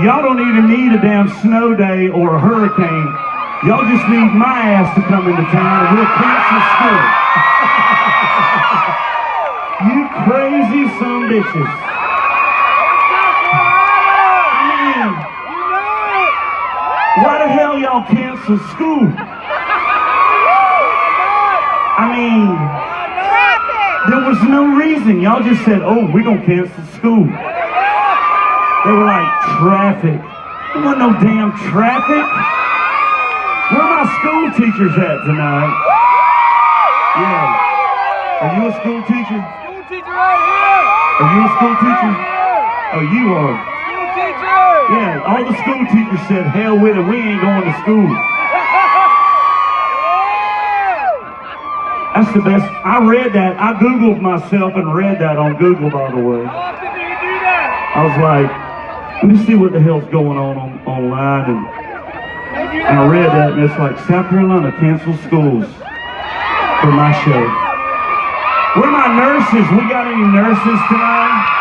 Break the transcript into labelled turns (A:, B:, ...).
A: Y'all don't even need a damn snow day or a hurricane. Y'all just need my ass to come into town and we'll cancel school. You crazy son bitches. I mean, why the hell y'all cancel school? I mean, there was no reason. Y'all just said, oh, we're going to cancel school. They were like, traffic. There wasn't no damn traffic. Where are my school teachers at tonight? Yeah. Are you a school teacher?
B: School teacher right here.
A: Are you a school teacher? Oh, you are.
B: School teacher.
A: Yeah, all the school teachers said, hell with it, we ain't going to school. That's the best. I read that. I Googled myself and read that on Google, by the way.
B: How often do you do that?
A: I was like, let me see what the hell's going on online. And I read that, and it's like, South Carolina canceled schools for my show. Where are my nurses? We got any nurses tonight?